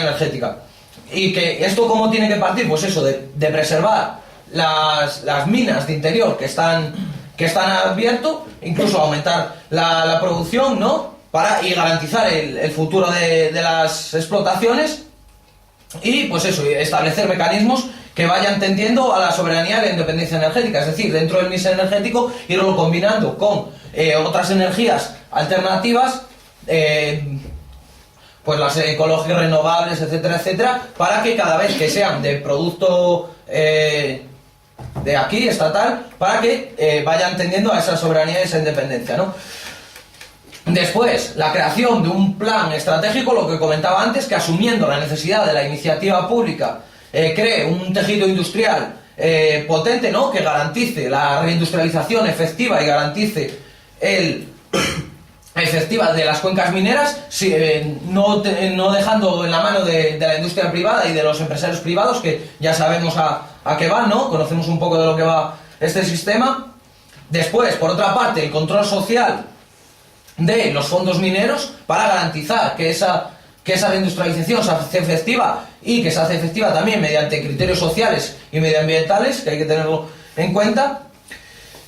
energética. Y que esto, ¿cómo tiene que partir? Pues eso, de preservar las minas de interior que están abiertas, incluso aumentar la producción, ¿no? Y garantizar el futuro de las explotaciones y, pues eso, establecer mecanismos que vayan tendiendo a la soberanía y la independencia energética, es decir, dentro del mix energético irlo combinando con otras energías alternativas, pues las ecológicas, renovables, etcétera, etcétera, para que cada vez que sean de producto de aquí, estatal, para que vayan tendiendo a esa soberanía y esa independencia, ¿no? Después, la creación de un plan estratégico, lo que comentaba antes, que asumiendo la necesidad de la iniciativa pública, cree un tejido industrial potente, ¿no? Que garantice la reindustrialización efectiva y garantice efectiva de las cuencas mineras, no dejando en la mano de la industria privada y de los empresarios privados, que ya sabemos a qué van, ¿no? Conocemos un poco de lo que va este sistema. Después, por otra parte, el control social de los fondos mineros para garantizar que esa reindustrialización se hace efectiva y que se hace efectiva también mediante criterios sociales y medioambientales, que hay que tenerlo en cuenta,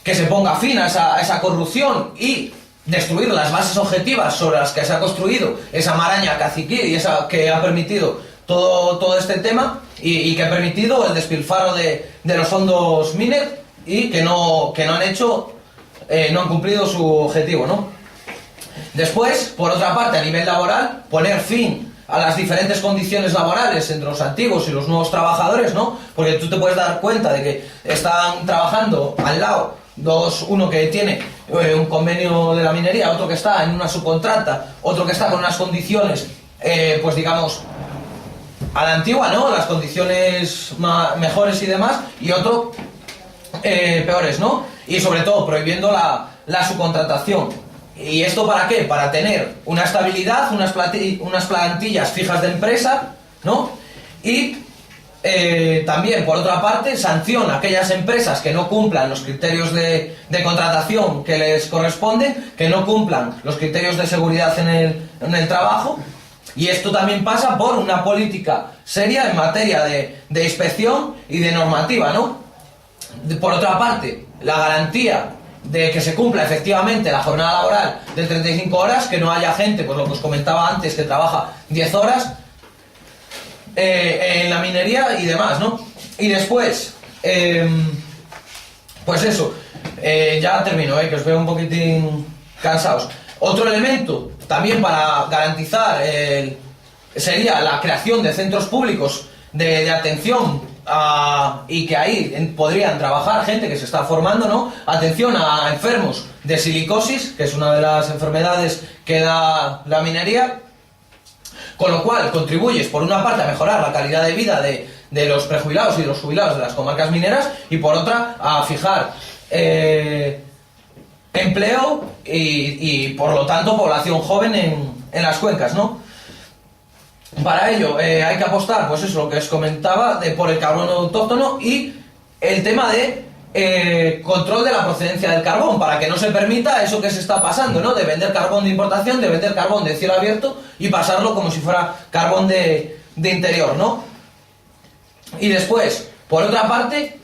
que se ponga fin a esa corrupción y destruir las bases objetivas sobre las que se ha construido esa maraña caciquil y esa que ha permitido todo este tema y que ha permitido el despilfarro de los fondos Miner y que no han cumplido su objetivo, ¿no? Después, por otra parte, a nivel laboral, poner fin a las diferentes condiciones laborales entre los antiguos y los nuevos trabajadores, ¿no? Porque tú te puedes dar cuenta de que están trabajando al lado uno que tiene un convenio de la minería, otro que está en una subcontrata, otro que está con unas condiciones, pues digamos, a la antigua, ¿no? Las condiciones mejores y demás, y otro peores, ¿no? Y sobre todo prohibiendo la subcontratación. ¿Y esto para qué? Para tener una estabilidad, unas plantillas fijas de empresa, ¿no? Y también, por otra parte, sanciona a aquellas empresas que no cumplan los criterios de contratación que les corresponden, que no cumplan los criterios de seguridad en el trabajo. Y esto también pasa por una política seria en materia de inspección y de normativa, ¿no? Por otra parte, la garantía de que se cumpla efectivamente la jornada laboral de 35 horas, que no haya gente, pues lo que os comentaba antes, que trabaja 10 horas en la minería y demás, ¿no? Y después, pues eso, ya termino, que os veo un poquitín cansados. Otro elemento también para garantizar sería la creación de centros públicos de atención y que ahí podrían trabajar gente que se está formando, ¿no? Atención a enfermos de silicosis, que es una de las enfermedades que da la minería, con lo cual contribuyes por una parte a mejorar la calidad de vida de los prejubilados y de los jubilados de las comarcas mineras y por otra a fijar empleo y por lo tanto población joven en las cuencas, ¿no? Para ello hay que apostar, pues eso, lo que os comentaba, por el carbón autóctono y el tema de control de la procedencia del carbón, para que no se permita eso que se está pasando, ¿no? De vender carbón de importación, de vender carbón de cielo abierto y pasarlo como si fuera carbón de interior, ¿no? Y después, por otra parte,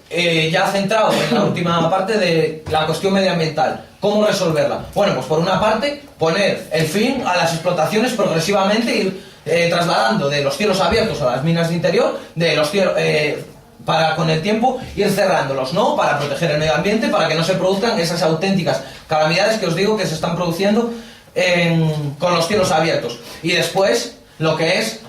ya centrado en la última parte de la cuestión medioambiental, ¿cómo resolverla? Bueno, pues por una parte, poner el fin a las explotaciones progresivamente, ir trasladando de los cielos abiertos a las minas de interior, de los cielos, para con el tiempo ir cerrándolos, ¿no? Para proteger el medio ambiente, para que no se produzcan esas auténticas calamidades que os digo que se están produciendo con los cielos abiertos. Y después, lo que es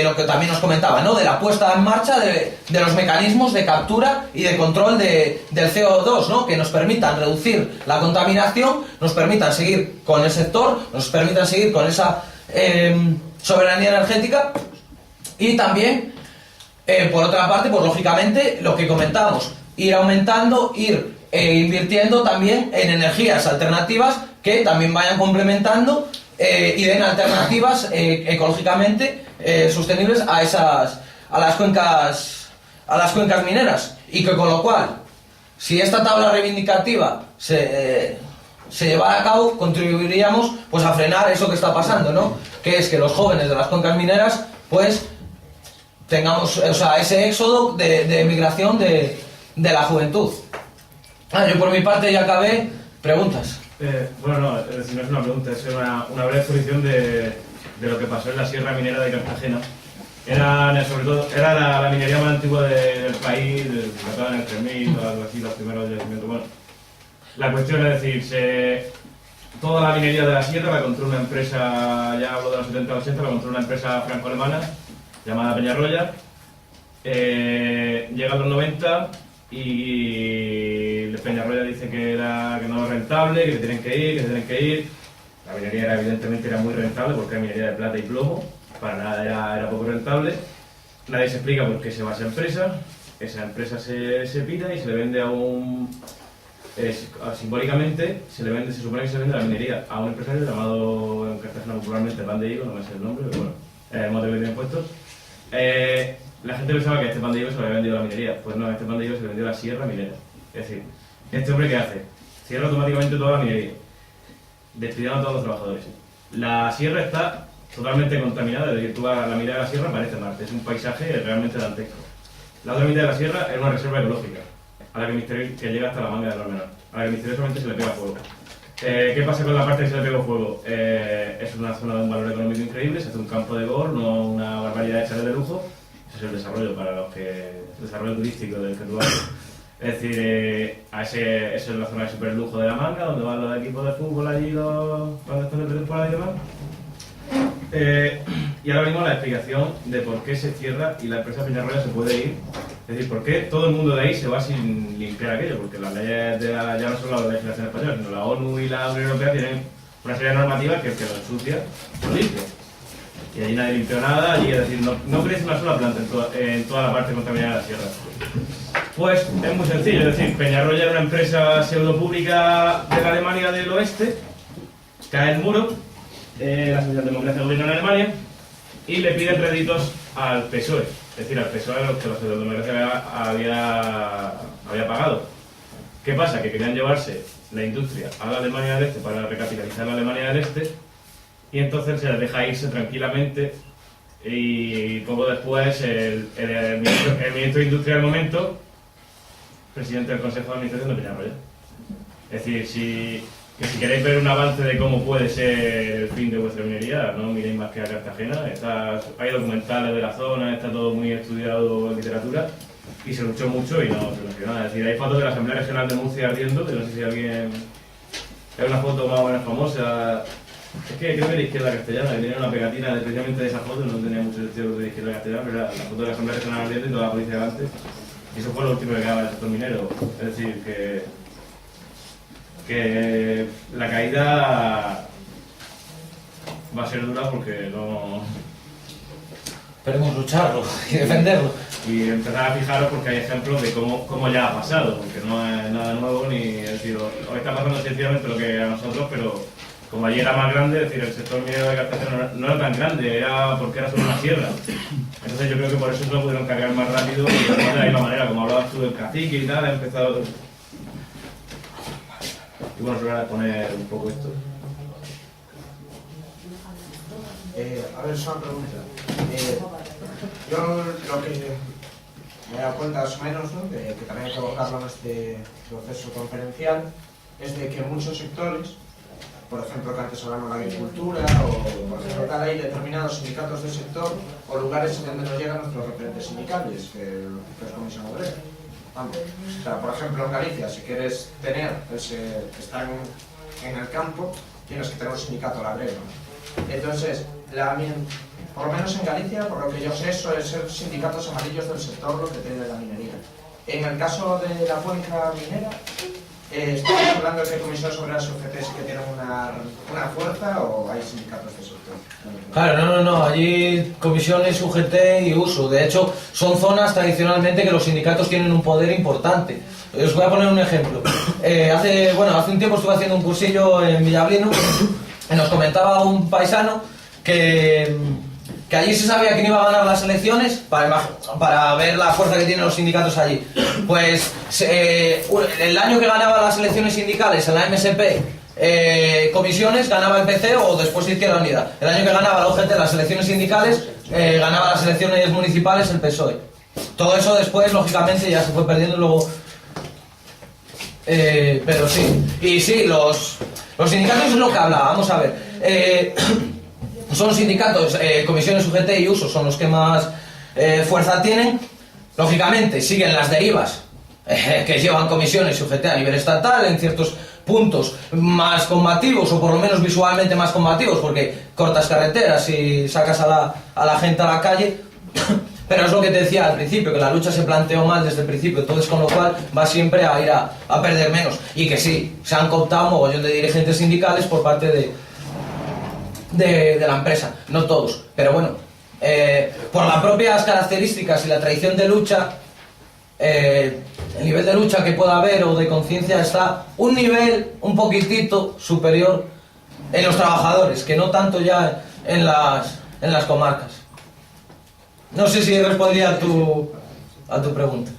lo que también os comentaba, ¿no? De la puesta en marcha de los mecanismos de captura y de control del CO2, ¿no? Que nos permitan reducir la contaminación, nos permitan seguir con el sector, nos permitan seguir con esa soberanía energética y también Por otra parte, pues lógicamente, lo que comentamos, ir aumentando, ir invirtiendo también en energías alternativas que también vayan complementando y den alternativas ecológicamente sostenibles a las cuencas mineras. Y que con lo cual, si esta tabla reivindicativa se llevara a cabo, contribuiríamos pues a frenar eso que está pasando, ¿no? Que es que los jóvenes de las cuencas mineras pues tengamos, o sea, ese éxodo de migración de la juventud. Yo por mi parte ya acabé. Preguntas. Bueno, no, es decir, no es una pregunta, es una breve exposición de lo que pasó en la Sierra Minera de Cartagena. Sobre todo, era la minería más antigua del país, en el 3000, algo así, los primeros yacimientos. Bueno, la cuestión es decir, toda la minería de la sierra la controla una empresa, ya hablo de los 70 80, la controla una empresa franco-alemana llamada Peñarroya. Llega a los 90 y Peñarroya dice que no es rentable, que se tienen que ir. La minería evidentemente era muy rentable porque era minería de plata y plomo, para nada era poco rentable. Nadie se explica por qué se va a esa empresa se pira y se le vende a simbólicamente se supone que se vende la minería a un empresario llamado en Cartagena popularmente Pan de Higo, no me sé el nombre, pero bueno, el mote que tiene puestos. La gente pensaba que este Pan de Higo se le había vendido la minería. Pues no, este Pan de Higo se le vendió la sierra minera. Es decir, este hombre ¿qué hace? Cierra automáticamente toda la minería, despidiendo a todos los trabajadores. La sierra está totalmente contaminada, desde que tú vas a la mitad de la sierra parece Marte, es un paisaje realmente dantesco. La otra mitad de la sierra es una reserva ecológica, a la que llega hasta la manga de Normenor, a la que misteriosamente se le pega fuego. ¿Qué pasa con la parte que se le pega fuego? Es una zona de un valor económico increíble, se hace un campo de golf, no una barbaridad de chalet de lujo. Ese es el desarrollo el desarrollo turístico del que tú hablas. Es decir, esa es la zona de super lujo de la manga, donde van los equipos de fútbol allí cuando están de pretemporada y demás. Y ahora mismo la explicación de por qué se cierra y la empresa Peñarroya se puede ir. Es decir, por qué todo el mundo de ahí se va sin limpiar aquello, porque las leyes ya no son las legislación española, sino la ONU y la Unión Europea tienen una serie de normativas que el que lo ensucia lo limpia. Y allí nadie limpió nada, allí, es decir, no crece una sola planta en toda la parte contaminada de la sierra. Pues es muy sencillo, es decir, Peñarroya era una empresa pseudopública de la Alemania del Oeste, cae el muro, la socialdemocracia gobierna en Alemania, y le pide créditos al PSOE, es decir, al PSOE a los que la socialdemocracia había pagado. ¿Qué pasa? Que querían llevarse la industria a la Alemania del Este para recapitalizar la Alemania del Este, y entonces se les deja irse tranquilamente, y poco después el ministro de Industria del momento, presidente del Consejo de Administración de Peñarroya. Es decir, si queréis ver un avance de cómo puede ser el fin de vuestra minería, no miréis más que a Cartagena. Hay documentales de la zona, está todo muy estudiado en literatura, y se luchó mucho y no se consiguió nada. Es decir, hay fotos de la Asamblea Regional de Murcia ardiendo, que no sé si alguien... Es una foto más o menos famosa. Es que creo que de Izquierda Castellana, que tenía una pegatina precisamente de esa foto, no tenía mucho sentido de Izquierda Castellana, pero era la foto de la Asamblea Regional ardiendo y toda la policía delante. Y eso fue lo último que quedaba del sector minero. Es decir, que la caída va a ser dura porque no... Esperemos lucharlo y defenderlo. Y empezar a fijaros porque hay ejemplos de cómo ya ha pasado, porque no es nada nuevo, ni es decir, hoy está pasando sencillamente lo que a nosotros, pero como allí era más grande, es decir, el sector minero de Cartagena no era tan grande, era porque era solo una sierra. Entonces yo creo que por eso se lo pudieron cargar más rápido y de la misma manera, como hablabas tú del cacique y tal, ha empezado... Y bueno, se voy a poner un poco esto. A ver, solo una pregunta. Yo lo que me he dado cuenta más o menos, ¿no?, que también hay que abordarlo en este proceso conferencial, es de que en muchos sectores, por ejemplo, que antes hablamos de la agricultura, o por ejemplo, tal, hay determinados sindicatos del sector o lugares donde no llegan nuestros referentes sindicales, que es Comisión Obrera. Vamos. O sea, por ejemplo, en Galicia, si quieres estar en el campo, tienes que tener un sindicato labrero. Entonces, por lo menos en Galicia, por lo que yo sé, suelen ser sindicatos amarillos del sector lo que tiene la minería. En el caso de la cuenca minera, ¿estamos hablando de comisiones obreras UGT que tienen una fuerza o hay sindicatos de sector? Claro, no, allí comisiones, UGT y uso. De hecho, son zonas tradicionalmente que los sindicatos tienen un poder importante. Os voy a poner un ejemplo. Hace un tiempo estuve haciendo un cursillo en Villablino y nos comentaba un paisano que allí se sabía quién iba a ganar las elecciones para ver la fuerza que tienen los sindicatos allí. Pues el año que ganaba las elecciones sindicales en la MSP, comisiones, ganaba el PC o después Izquierda Unida. El año que ganaba la UGT las elecciones sindicales, ganaba las elecciones municipales el PSOE. Todo eso después, lógicamente, ya se fue perdiendo luego. Pero sí. Y sí, los sindicatos es lo que hablaba. Vamos a ver. Son los sindicatos, comisiones UGT y uso son los que más fuerza tienen. Lógicamente siguen las derivas que llevan comisiones y UGT a nivel estatal en ciertos puntos más combativos o por lo menos visualmente más combativos porque cortas carreteras y sacas a la gente a la calle. Pero es lo que te decía al principio, que la lucha se planteó mal desde el principio, entonces con lo cual va siempre a ir a perder menos. Y que sí, se han cooptado un mogollón de dirigentes sindicales por parte de la empresa, no todos, pero bueno, por las propias características y la tradición de lucha, el nivel de lucha que pueda haber o de conciencia está un nivel un poquitito superior en los trabajadores, que no tanto ya en las comarcas. No sé si respondía a tu pregunta.